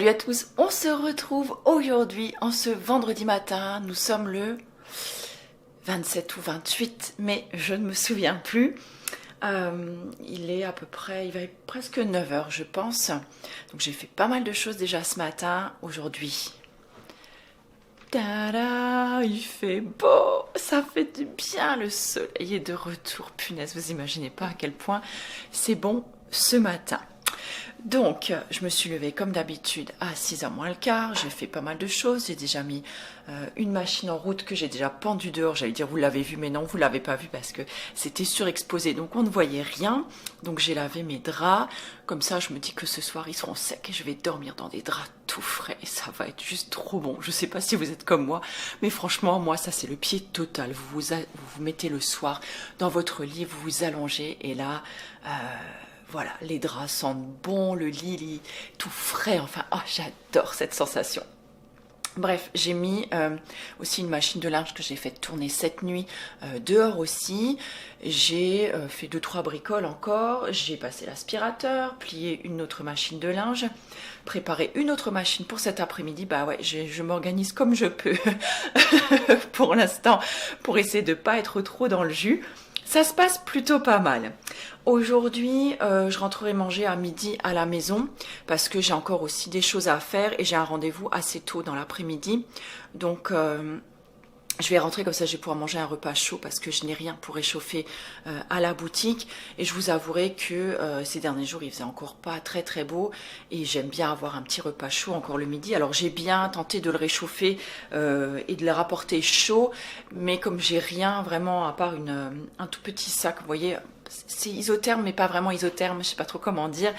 à tous, on se retrouve aujourd'hui en ce vendredi matin, nous sommes le 27 ou 28, mais je ne me souviens plus. Il est à peu près, il va être presque 9 heures je pense, donc j'ai fait pas mal de choses déjà ce matin, aujourd'hui. Tada, il fait beau, ça fait du bien, le soleil est de retour, punaise, vous imaginez pas à quel point c'est bon ce matin. Donc, je me suis levée comme d'habitude à 6h moins le quart, j'ai fait pas mal de choses, j'ai déjà mis une machine en route que j'ai déjà pendue dehors, j'allais dire vous l'avez vu mais non, vous l'avez pas vu parce que c'était surexposé donc on ne voyait rien. Donc j'ai lavé mes draps, comme ça je me dis que ce soir ils seront secs et je vais dormir dans des draps tout frais et ça va être juste trop bon. Je sais pas si vous êtes comme moi, mais franchement moi ça c'est le pied total, vous vous mettez le soir dans votre lit, vous vous allongez et là... voilà, les draps sentent bon, le lit tout frais, enfin, oh, j'adore cette sensation. Bref, j'ai mis aussi une machine de linge que j'ai fait tourner cette nuit dehors aussi. J'ai fait 2-3 bricoles encore, j'ai passé l'aspirateur, plié une autre machine de linge, préparé une autre machine pour cet après-midi. Bah ouais, je m'organise comme je peux pour l'instant, pour essayer de ne pas être trop dans le jus. Ça se passe plutôt pas mal. Aujourd'hui, je rentrerai manger à midi à la maison parce que j'ai encore aussi des choses à faire et j'ai un rendez-vous assez tôt dans l'après-midi. Donc, je vais rentrer comme ça, je vais pouvoir manger un repas chaud parce que je n'ai rien pour réchauffer à la boutique. Et je vous avouerai que ces derniers jours, il faisait encore pas très très beau et j'aime bien avoir un petit repas chaud encore le midi. Alors j'ai bien tenté de le réchauffer et de le rapporter chaud, mais comme j'ai rien vraiment à part un tout petit sac, vous voyez, c'est isotherme mais pas vraiment isotherme, je sais pas trop comment dire.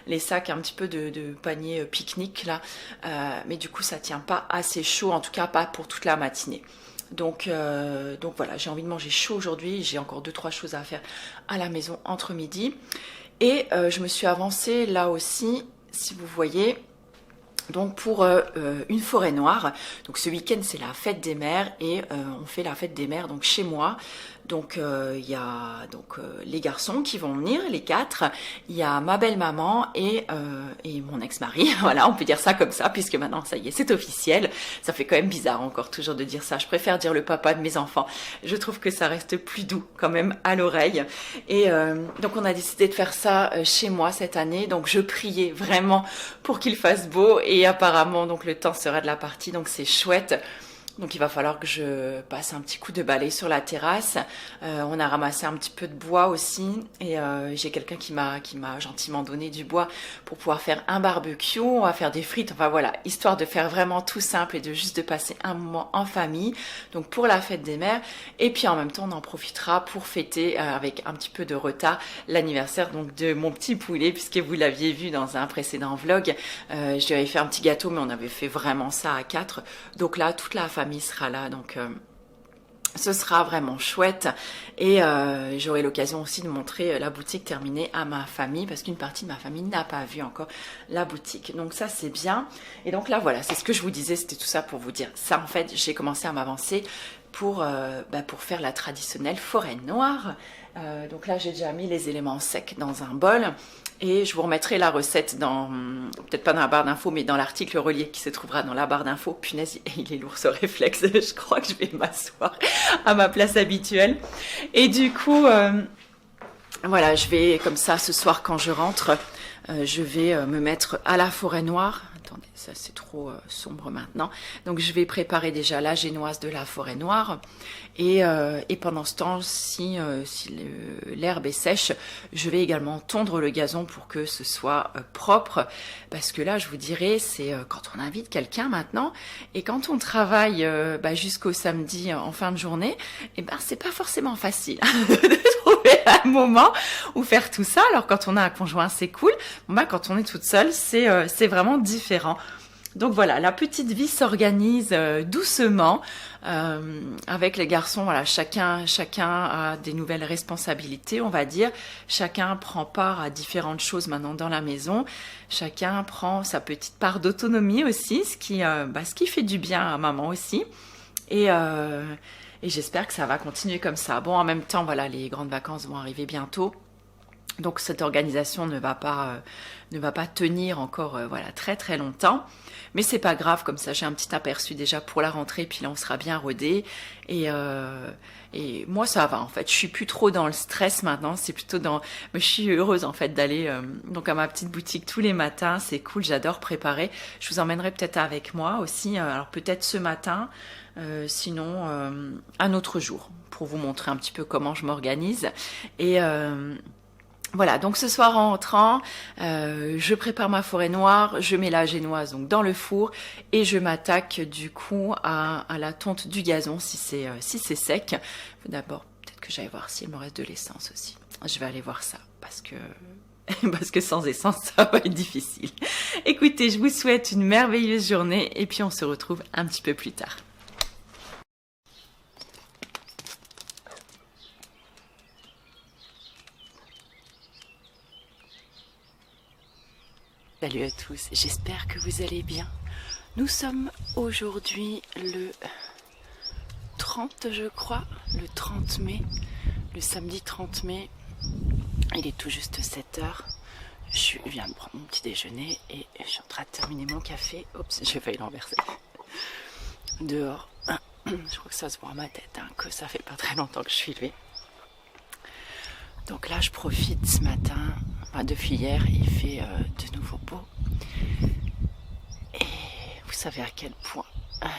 Les sacs un petit peu de panier pique-nique là, mais du coup ça tient pas assez chaud, en tout cas pas pour toute la matinée. Donc voilà, j'ai envie de manger chaud aujourd'hui, j'ai encore 2-3 choses à faire à la maison entre midi. Et je me suis avancée là aussi, si vous voyez, donc pour une forêt noire. Donc ce week-end c'est la fête des mères et on fait la fête des mères donc chez moi. Donc il y a les garçons qui vont venir, les 4. Il y a ma belle-maman et mon ex-mari. Voilà, on peut dire ça comme ça puisque maintenant ça y est, c'est officiel. Ça fait quand même bizarre encore toujours de dire ça. Je préfère dire le papa de mes enfants. Je trouve que ça reste plus doux quand même à l'oreille. Et donc on a décidé de faire ça chez moi cette année. Donc je priais vraiment pour qu'il fasse beau et apparemment donc le temps sera de la partie. Donc c'est chouette. Donc il va falloir que je passe un petit coup de balai sur la terrasse. On a ramassé un petit peu de bois aussi et j'ai quelqu'un qui m'a gentiment donné du bois pour pouvoir faire un barbecue. On va faire des frites, enfin voilà, histoire de faire vraiment tout simple et de juste de passer un moment en famille. Donc pour la fête des mères et puis en même temps on en profitera pour fêter avec un petit peu de retard l'anniversaire donc de mon petit poulet puisque vous l'aviez vu dans un précédent vlog. Je lui avais fait un petit gâteau mais on avait fait vraiment ça à 4. Donc là toute la famille sera là, donc ce sera vraiment chouette et j'aurai l'occasion aussi de montrer la boutique terminée à ma famille parce qu'une partie de ma famille n'a pas vu encore la boutique, donc ça c'est bien. Et donc là voilà, c'est ce que je vous disais, c'était tout ça pour vous dire ça. En fait j'ai commencé à m'avancer pour faire la traditionnelle forêt noire. Donc là j'ai déjà mis les éléments secs dans un bol et je vous remettrai la recette dans, peut-être pas dans la barre d'infos, mais dans l'article relié qui se trouvera dans la barre d'infos. Punaise, il est lourd ce réflexe, je crois que je vais m'asseoir à ma place habituelle. Et du coup, voilà, je vais comme ça ce soir quand je rentre, je vais me mettre à la forêt noire. Attendez, ça c'est trop sombre maintenant. Donc je vais préparer déjà la génoise de la forêt noire. Et pendant ce temps, si l'herbe est sèche, je vais également tondre le gazon pour que ce soit propre. Parce que là, je vous dirais, c'est quand on invite quelqu'un maintenant et quand on travaille jusqu'au samedi en fin de journée, et ben c'est pas forcément facile de trouver un moment où faire tout ça. Alors quand on a un conjoint, c'est cool. Quand on est toute seule, c'est vraiment différent. Donc voilà, la petite vie s'organise doucement avec les garçons. Voilà, chacun a des nouvelles responsabilités, on va dire. Chacun prend part à différentes choses maintenant dans la maison. Chacun prend sa petite part d'autonomie aussi, ce qui fait du bien à maman aussi. Et j'espère que ça va continuer comme ça. Bon, en même temps, voilà, les grandes vacances vont arriver bientôt. Donc cette organisation ne va pas tenir encore voilà, très très longtemps. Mais c'est pas grave, comme ça j'ai un petit aperçu déjà pour la rentrée, puis là on sera bien rodé. Et moi ça va en fait, je suis plus trop dans le stress maintenant, c'est plutôt dans... Mais je suis heureuse en fait d'aller donc à ma petite boutique tous les matins, c'est cool, j'adore préparer. Je vous emmènerai peut-être avec moi aussi, alors peut-être ce matin, sinon un autre jour, pour vous montrer un petit peu comment je m'organise. Et... voilà, donc ce soir en rentrant, je prépare ma forêt noire, je mets la génoise donc dans le four et je m'attaque du coup à la tonte du gazon si c'est sec. D'abord, peut-être que j'aille voir s'il me reste de l'essence aussi. Je vais aller voir ça parce que sans essence, ça va être difficile. Écoutez, je vous souhaite une merveilleuse journée et puis on se retrouve un petit peu plus tard. Salut à tous, j'espère que vous allez bien. Nous sommes aujourd'hui le 30 je crois, le 30 mai, le samedi 30 mai. Il est tout juste 7 h. Je viens de prendre mon petit déjeuner et je suis en train de terminer mon café. Oups, j'ai failli l'enverser. Dehors, je crois que ça se voit à ma tête, hein, que ça fait pas très longtemps que je suis levée. Donc là je profite ce matin, enfin depuis hier, il fait de nouveau beau. Et vous savez à quel point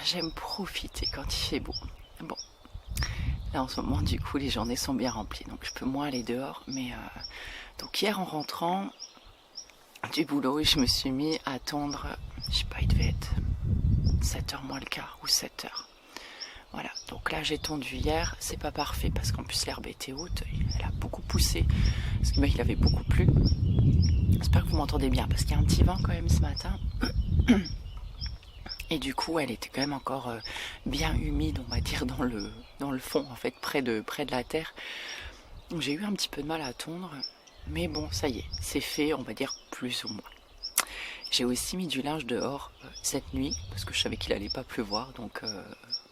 j'aime profiter quand il fait beau. Bon, là en ce moment du coup les journées sont bien remplies, donc je peux moins aller dehors. Mais donc hier en rentrant du boulot, je me suis mis à tondre, je sais pas, il devait être 7 h moins le quart ou 7 h. Voilà, donc là j'ai tondu hier, c'est pas parfait parce qu'en plus l'herbe était haute, elle a beaucoup poussé, parce qu'il avait beaucoup plu. J'espère que vous m'entendez bien parce qu'il y a un petit vent quand même ce matin. Et du coup elle était quand même encore bien humide, on va dire, dans le fond en fait, près de la terre. Donc j'ai eu un petit peu de mal à tondre, mais bon ça y est, c'est fait, on va dire plus ou moins. J'ai aussi mis du linge dehors cette nuit parce que je savais qu'il allait pas pleuvoir, donc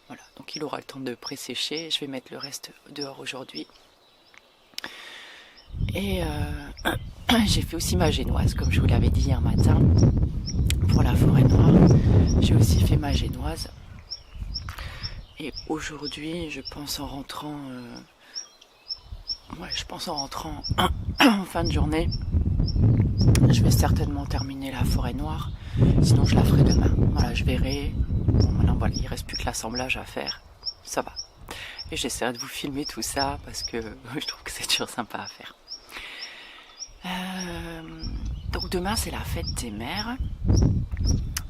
voilà, donc il aura le temps de pré-sécher. Je vais mettre le reste dehors aujourd'hui. Et j'ai fait aussi ma génoise, comme je vous l'avais dit hier matin, pour la forêt noire. J'ai aussi fait ma génoise. Et aujourd'hui, je pense en rentrant, en fin de journée, je vais certainement terminer la forêt noire. Sinon, je la ferai demain. Voilà, je verrai. Bon, maintenant, voilà, il ne reste plus que l'assemblage à faire. Ça va. Et j'essaierai de vous filmer tout ça parce que je trouve que c'est toujours sympa à faire. Donc demain, c'est la fête des mères.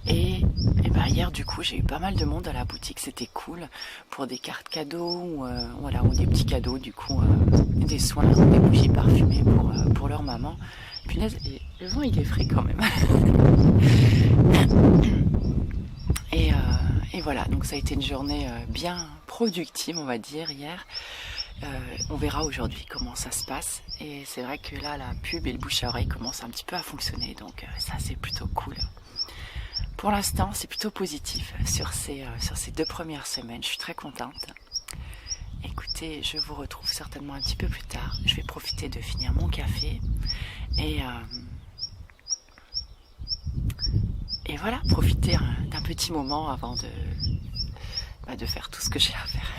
Et ben hier, du coup, j'ai eu pas mal de monde à la boutique. C'était cool pour des cartes cadeaux ou des petits cadeaux, du coup, des soins, des bougies parfumées pour leur maman. Punaise, le vent, il est frais quand même. Et voilà, donc ça a été une journée bien productive, on va dire, hier. On verra aujourd'hui comment ça se passe. Et c'est vrai que là, la pub et le bouche à oreille commencent un petit peu à fonctionner. Donc ça, c'est plutôt cool. Pour l'instant, c'est plutôt positif sur ces 2 premières semaines. Je suis très contente. Écoutez, je vous retrouve certainement un petit peu plus tard. Je vais profiter de finir mon café. Et voilà, profiter d'un petit moment avant de faire tout ce que j'ai à faire.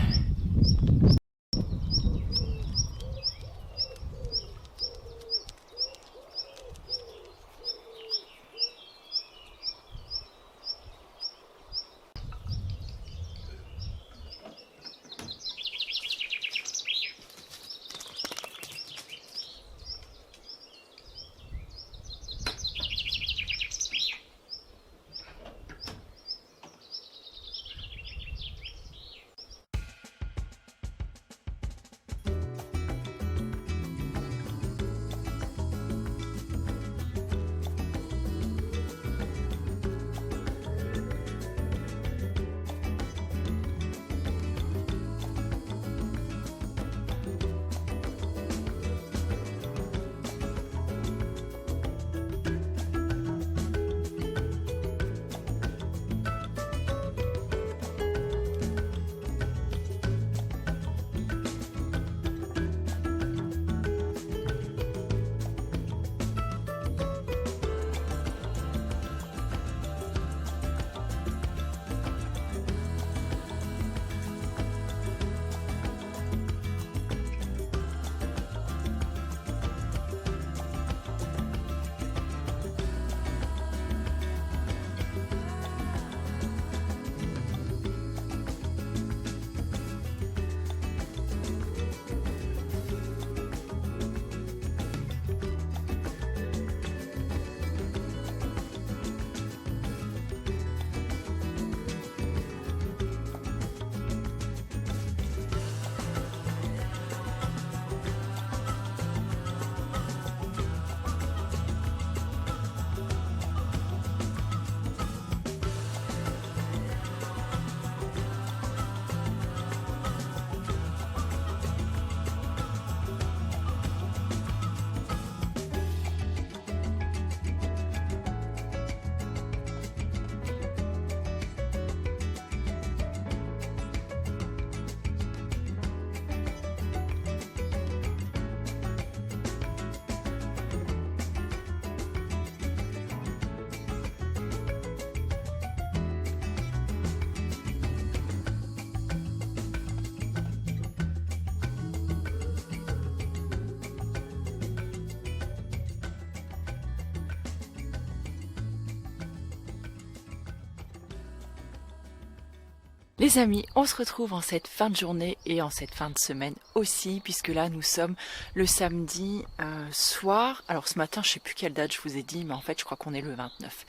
Les amis, on se retrouve en cette fin de journée et en cette fin de semaine aussi, puisque là nous sommes le samedi soir. Alors ce matin, je sais plus quelle date je vous ai dit, mais en fait je crois qu'on est le 29.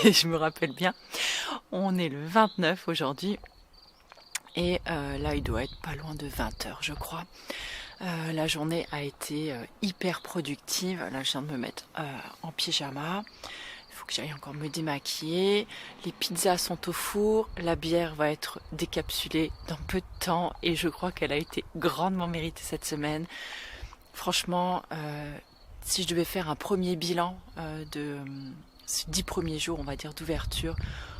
Je me rappelle bien, on est le 29 aujourd'hui. Et là il doit être pas loin de 20 heures je crois. La journée a été hyper productive. Là je viens de me mettre en pyjama. Il faut que j'aille encore me démaquiller. Les pizzas sont au four. La bière va être décapsulée dans peu de temps. Et je crois qu'elle a été grandement méritée cette semaine. Franchement, si je devais faire un premier bilan de ces 10 premiers jours, on va dire, d'ouverture,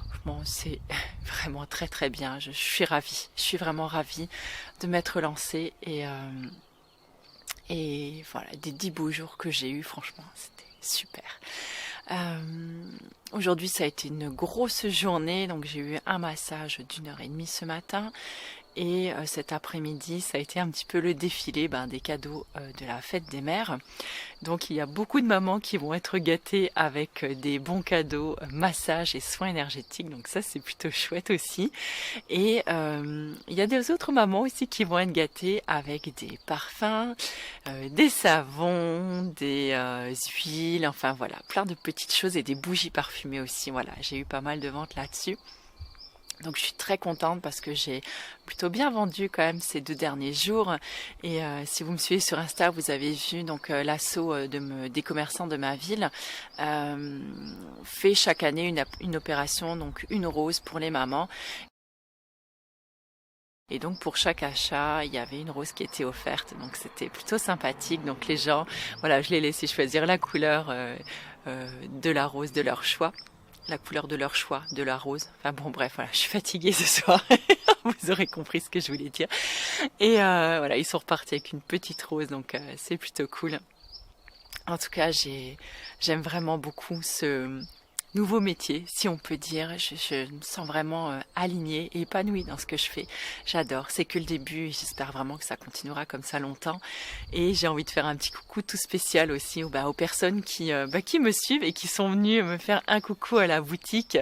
franchement, c'est vraiment très très bien. Je suis ravie. Je suis vraiment ravie de m'être lancée. Et voilà, des 10 beaux jours que j'ai eus, franchement, c'était super. Aujourd'hui ça a été une grosse journée, donc j'ai eu un massage d'1h30 ce matin et cet après-midi ça a été un petit peu le défilé des cadeaux de la fête des mères. Donc il y a beaucoup de mamans qui vont être gâtées avec des bons cadeaux, massages et soins énergétiques, donc ça c'est plutôt chouette aussi. Et il y a des autres mamans aussi qui vont être gâtées avec des parfums, des savons, des huiles, enfin voilà, plein de petites choses et des bougies parfumées aussi. Voilà, j'ai eu pas mal de ventes là-dessus. Donc je suis très contente parce que j'ai plutôt bien vendu quand même ces 2 derniers jours. Et si vous me suivez sur Insta, vous avez vu donc l'asso des commerçants de ma ville fait chaque année une opération, donc une rose pour les mamans. Et donc pour chaque achat, il y avait une rose qui était offerte. Donc c'était plutôt sympathique. Donc les gens, voilà, je les laissais choisir la couleur de la rose de leur choix. La couleur de leur choix, de la rose. Enfin bon, bref, voilà, je suis fatiguée ce soir. Vous aurez compris ce que je voulais dire. Et voilà, ils sont repartis avec une petite rose, donc c'est plutôt cool. En tout cas, j'aime vraiment beaucoup ce nouveau métier, si on peut dire. Je me sens vraiment alignée et épanouie dans ce que je fais. J'adore, c'est que le début et j'espère vraiment que ça continuera comme ça longtemps. Et j'ai envie de faire un petit coucou tout spécial aussi aux personnes qui me suivent et qui sont venues me faire un coucou à la boutique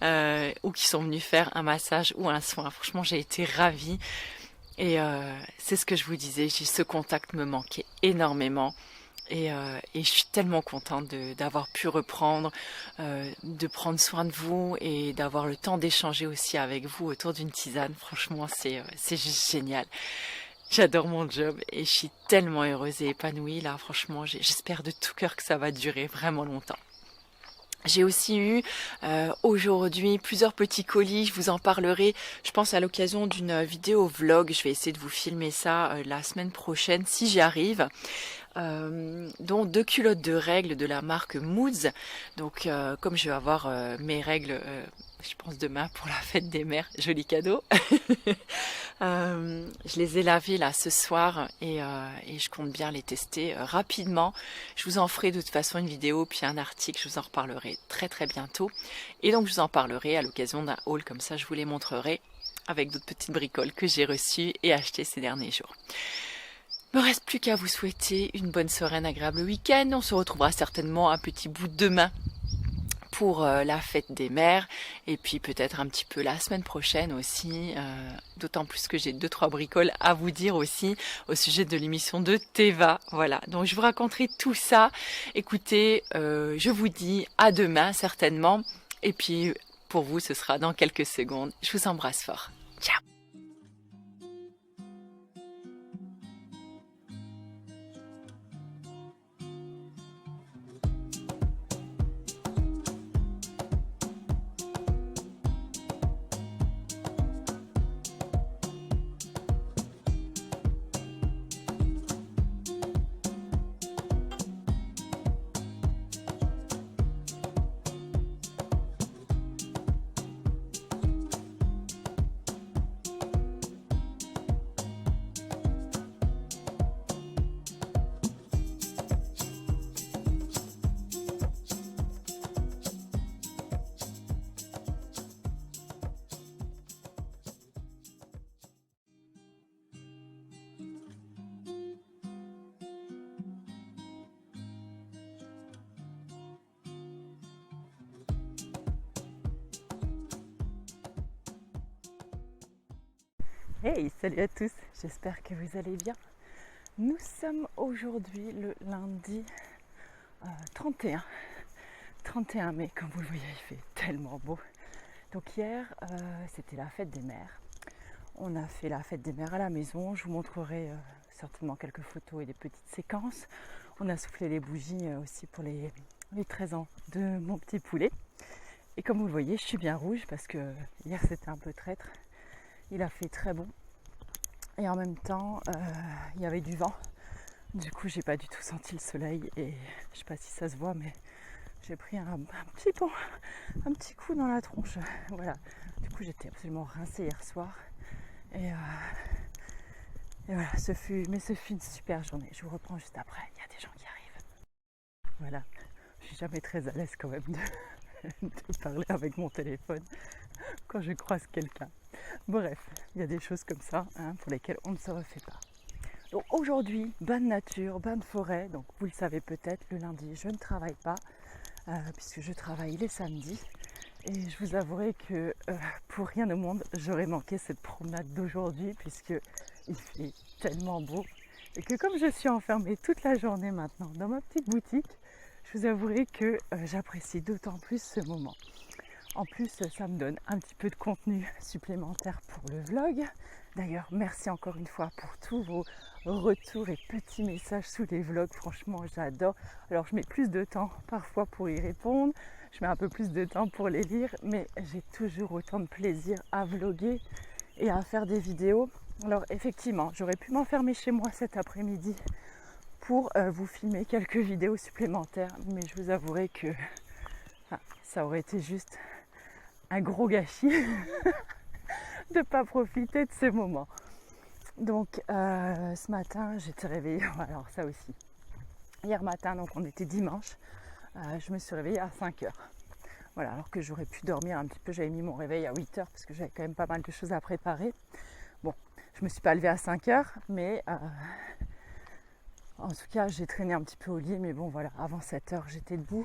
ou qui sont venues faire un massage ou un soin. Franchement, j'ai été ravie. Et c'est ce que je vous disais, ce contact me manquait énormément. Et je suis tellement contente d'avoir pu reprendre, de prendre soin de vous et d'avoir le temps d'échanger aussi avec vous autour d'une tisane. Franchement, c'est juste génial. J'adore mon job et je suis tellement heureuse et épanouie là. Franchement, j'espère de tout cœur que ça va durer vraiment longtemps. J'ai aussi eu aujourd'hui plusieurs petits colis, je vous en parlerai, je pense à l'occasion d'une vidéo vlog, je vais essayer de vous filmer ça la semaine prochaine si j'y arrive. Dont 2 culottes de règles de la marque Moods. Donc comme je vais avoir mes règles je pense demain pour la fête des mères, joli cadeau. Je les ai lavées là ce soir et je compte bien les tester rapidement. Je vous en ferai de toute façon une vidéo puis un article, je vous en reparlerai très très bientôt. Et donc je vous en parlerai à l'occasion d'un haul, comme ça je vous les montrerai avec d'autres petites bricoles que j'ai reçues et achetées ces derniers jours. Il me reste plus qu'à vous souhaiter une bonne soirée, un agréable week-end. On se retrouvera certainement un petit bout demain pour la fête des mères et puis peut-être un petit peu la semaine prochaine aussi, d'autant plus que j'ai 2-3 bricoles à vous dire aussi au sujet de l'émission de Teva. Voilà, donc je vous raconterai tout ça. Écoutez, je vous dis à demain certainement et puis pour vous ce sera dans quelques secondes. Je vous embrasse fort. Ciao. Hey, salut à tous, j'espère que vous allez bien. Nous sommes aujourd'hui le lundi 31 mai, comme vous le voyez, il fait tellement beau. Donc hier, c'était la fête des mères. On a fait la fête des mères à la maison, je vous montrerai certainement quelques photos et des petites séquences. On a soufflé les bougies aussi pour les 13 ans de mon petit poulet. Et comme vous le voyez, je suis bien rouge parce que hier c'était un peu traître. Il a fait très bon. Et en même temps, il y avait du vent. Du coup, j'ai pas du tout senti le soleil. Et je sais pas si ça se voit, mais j'ai pris un petit coup dans la tronche. Voilà. Du coup, j'étais absolument rincée hier soir. Et voilà, ce fut une super journée. Je vous reprends juste après. Il y a des gens qui arrivent. Voilà. Je suis jamais très à l'aise quand même de parler avec mon téléphone quand je croise quelqu'un. Bref, il y a des choses comme ça pour lesquelles on ne se refait pas. Donc aujourd'hui, bain de nature, bain de forêt. Donc vous le savez peut-être, le lundi, je ne travaille pas puisque je travaille les samedis. Et je vous avouerai que pour rien au monde, j'aurais manqué cette promenade d'aujourd'hui puisque il fait tellement beau. Et que comme je suis enfermée toute la journée maintenant dans ma petite boutique, je vous avouerai que j'apprécie d'autant plus ce moment. En plus, ça me donne un petit peu de contenu supplémentaire pour le vlog. D'ailleurs, merci encore une fois pour tous vos retours et petits messages sous les vlogs. Franchement, j'adore. Alors, je mets plus de temps parfois pour y répondre. Je mets un peu plus de temps pour les lire. Mais j'ai toujours autant de plaisir à vlogger et à faire des vidéos. Alors, effectivement, j'aurais pu m'enfermer chez moi cet après-midi pour vous filmer quelques vidéos supplémentaires. Mais je vous avouerai que ça aurait été juste un gros gâchis de ne pas profiter de ce moment. Donc ce matin j'étais réveillée, alors ça aussi, hier matin, donc on était dimanche, je me suis réveillée à 5h. Voilà, alors que j'aurais pu dormir un petit peu, j'avais mis mon réveil à 8h parce que j'avais quand même pas mal de choses à préparer. Bon, je me suis pas levée à 5h, mais en tout cas j'ai traîné un petit peu au lit, mais bon voilà, avant 7h j'étais debout.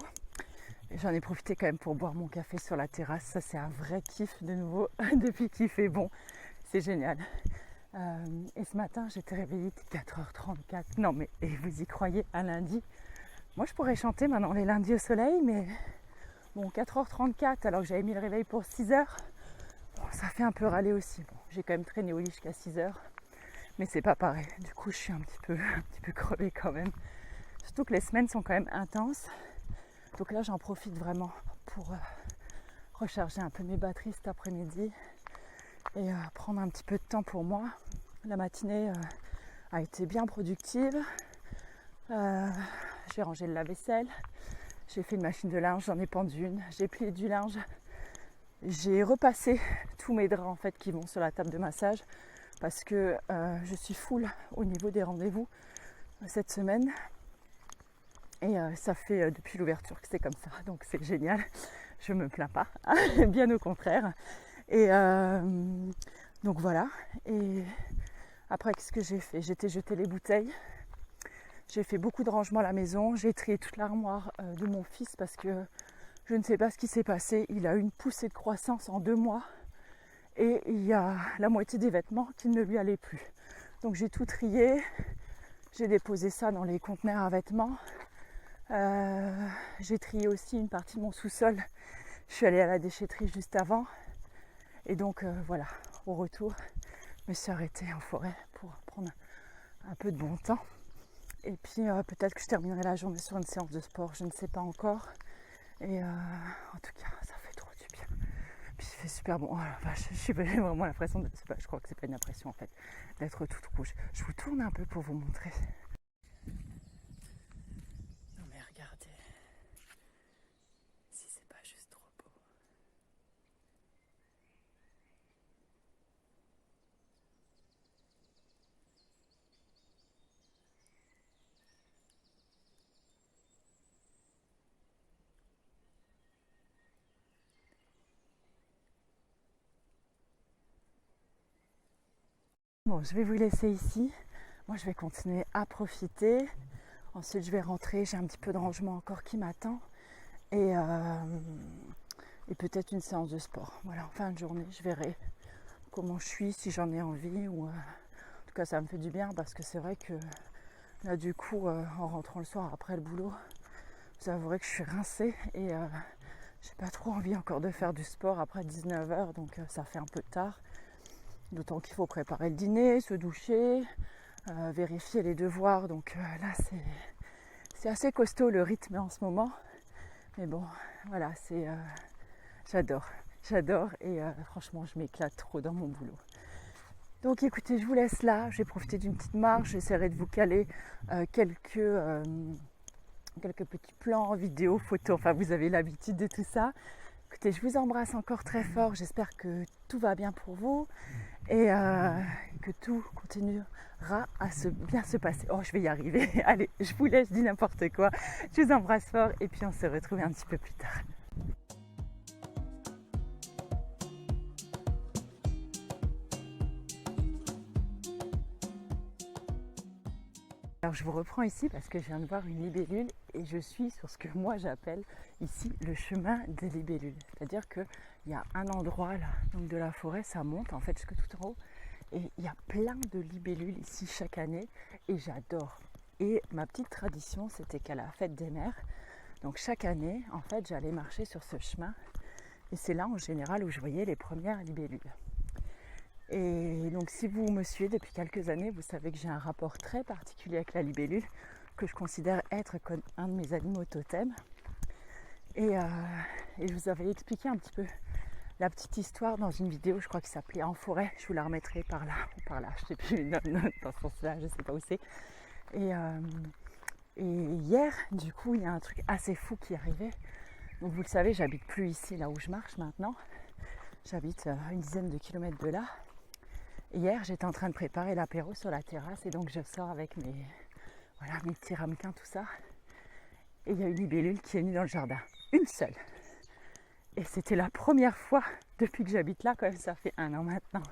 J'en ai profité quand même pour boire mon café sur la terrasse. Ça, c'est un vrai kiff de nouveau depuis qu'il fait bon. C'est génial. Et ce matin, j'étais réveillée à 4h34. Non, mais et vous y croyez, un lundi? Moi, je pourrais chanter maintenant les lundis au soleil, mais bon, 4h34, alors que j'avais mis le réveil pour 6h, bon, ça fait un peu râler aussi. Bon, j'ai quand même traîné au lit jusqu'à 6h, mais c'est pas pareil. Du coup, je suis un petit peu crevée quand même. Surtout que les semaines sont quand même intenses. Donc là, j'en profite vraiment pour recharger un peu mes batteries cet après-midi et prendre un petit peu de temps pour moi. La matinée a été bien productive. J'ai rangé le lave-vaisselle, j'ai fait une machine de linge, j'en ai pendu une, j'ai plié du linge, j'ai repassé tous mes draps en fait qui vont sur la table de massage parce que je suis full au niveau des rendez-vous cette semaine. Et ça fait depuis l'ouverture que c'est comme ça, donc c'est génial, je me plains pas, bien au contraire. Et donc voilà, et après qu'est-ce que j'ai fait? J'ai jeté les bouteilles, j'ai fait beaucoup de rangements à la maison, j'ai trié toute l'armoire de mon fils parce que je ne sais pas ce qui s'est passé, il a eu une poussée de croissance en 2 mois et il y a la moitié des vêtements qui ne lui allaient plus. Donc j'ai tout trié, j'ai déposé ça dans les conteneurs à vêtements. J'ai trié aussi une partie de mon sous-sol. Je suis allée à la déchetterie juste avant. Et donc voilà, au retour, je me suis arrêtée en forêt pour prendre un peu de bon temps. Et puis peut-être que je terminerai la journée sur une séance de sport, je ne sais pas encore. Et en tout cas, ça fait trop du bien. Puis il fait super bon. Oh la vache, j'ai vraiment l'impression de... je crois que c'est pas une impression en fait, d'être toute rouge. Je vous tourne un peu pour vous montrer. Regardez, si c'est pas juste trop beau. Bon, je vais vous laisser ici. Moi, je vais continuer à profiter. Ensuite, je vais rentrer. J'ai un petit peu de rangement encore qui m'attend. Et peut-être une séance de sport. Voilà, en fin de journée, je verrai comment je suis, si j'en ai envie. Ou, en tout cas, ça me fait du bien parce que c'est vrai que là, du coup, en rentrant le soir après le boulot, vous avouerez que je suis rincée et j'ai pas trop envie encore de faire du sport après 19h, donc ça fait un peu tard. D'autant qu'il faut préparer le dîner, se doucher, vérifier les devoirs. Donc là, c'est assez costaud le rythme en ce moment. Mais bon, voilà, j'adore et franchement, je m'éclate trop dans mon boulot. Donc écoutez, je vous laisse là. Je vais profiter d'une petite marche. J'essaierai de vous caler quelques petits plans, vidéos, photos. Enfin, vous avez l'habitude de tout ça. Écoutez, je vous embrasse encore très fort. J'espère que tout va bien pour vous et que tout continuera à bien se passer. Oh, je vais y arriver. Allez, je vous laisse, je dis n'importe quoi. Je vous embrasse fort et puis on se retrouve un petit peu plus tard. Alors je vous reprends ici parce que je viens de voir une libellule et je suis sur ce que moi j'appelle ici le chemin des libellules. C'est-à-dire qu'il y a un endroit là, donc de la forêt, ça monte en fait jusque tout en haut et il y a plein de libellules ici chaque année et j'adore. Et ma petite tradition, c'était qu'à la fête des mères, donc chaque année en fait j'allais marcher sur ce chemin et c'est là en général où je voyais les premières libellules. Et donc si vous me suivez depuis quelques années, vous savez que j'ai un rapport très particulier avec la libellule, que je considère être comme un de mes animaux totems. Et je vous avais expliqué un petit peu la petite histoire dans une vidéo, je crois qu'il s'appelait En forêt, je vous la remettrai par là ou par là, je sais plus, une note dans ce sens-là, je sais pas où c'est. Et hier, du coup, il y a un truc assez fou qui est arrivé. Donc vous le savez, j'habite plus ici, là où je marche maintenant. J'habite à une dizaine de kilomètres de là. Hier, j'étais en train de préparer l'apéro sur la terrasse et donc je sors avec mes petits ramequins, tout ça. Et il y a une libellule qui est venue dans le jardin. Une seule. Et c'était la première fois depuis que j'habite là, quand même, ça fait 1 an maintenant.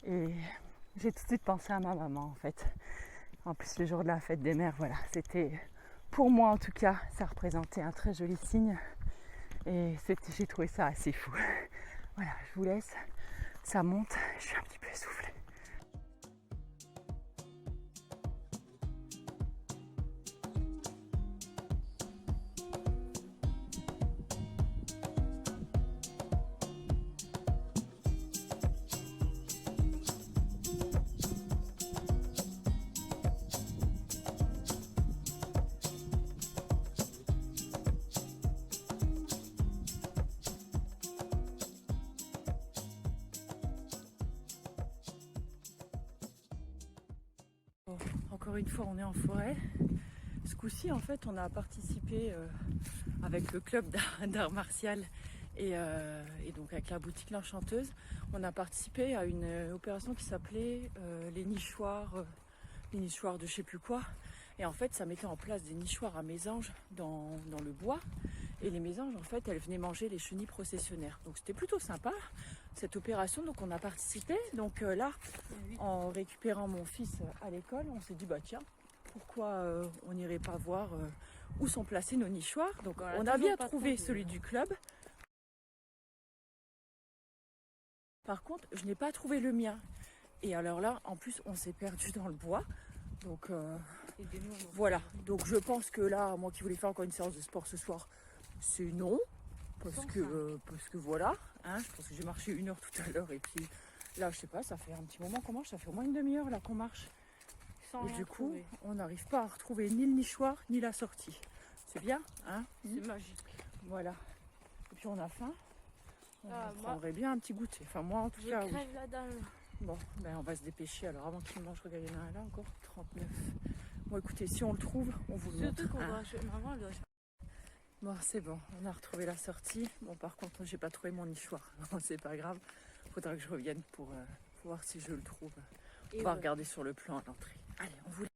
Et j'ai tout de suite pensé à ma maman, en fait. En plus, le jour de la fête des mères, voilà, c'était, pour moi en tout cas, ça représentait un très joli signe. Et j'ai trouvé ça assez fou. Voilà, je vous laisse. Ça monte, je suis un petit peu essoufflée. Encore une fois, on est en forêt. Ce coup-ci, en fait, on a participé avec le club d'art martial et donc avec la boutique L'Enchanteuse. On a participé à une opération qui s'appelait les nichoirs de je sais plus quoi. Et en fait, ça mettait en place des nichoirs à mésanges dans le bois. Et les mésanges, en fait, elles venaient manger les chenilles processionnaires. Donc c'était plutôt sympa, cette opération. Donc on a participé. Donc là, en récupérant mon fils à l'école, on s'est dit, bah tiens, pourquoi on n'irait pas voir où sont placés nos nichoirs. Donc on a bien trouvé celui du club. Par contre, je n'ai pas trouvé le mien. Et alors là, en plus, on s'est perdu dans le bois. Donc voilà. Donc je pense que là, moi qui voulais faire encore une séance de sport ce soir, c'est non. Parce que voilà. Hein, je pense que j'ai marché 1 heure tout à l'heure. Et puis là, je sais pas, ça fait un petit moment qu'on marche. Ça fait au moins une demi-heure là qu'on marche. Et du coup, on n'arrive pas à retrouver ni le nichoir, ni la sortie. C'est bien, hein? C'est magique. Voilà. Et puis on a faim. On prendrait bien un petit goûter. Enfin moi en tout cas, oui. La dalle. Bon, ben on va se dépêcher alors avant qu'il mange. Regardez, il y en a un là encore, 39. Bon écoutez, si on le trouve, on vous le montre. Surtout qu'on va chez maman. Bon, c'est bon, on a retrouvé la sortie. Bon, par contre, j'ai pas trouvé mon nichoir. Non, c'est pas grave. Faudra que je revienne pour voir si je le trouve. On va regarder sur le plan à l'entrée. Allez, on vous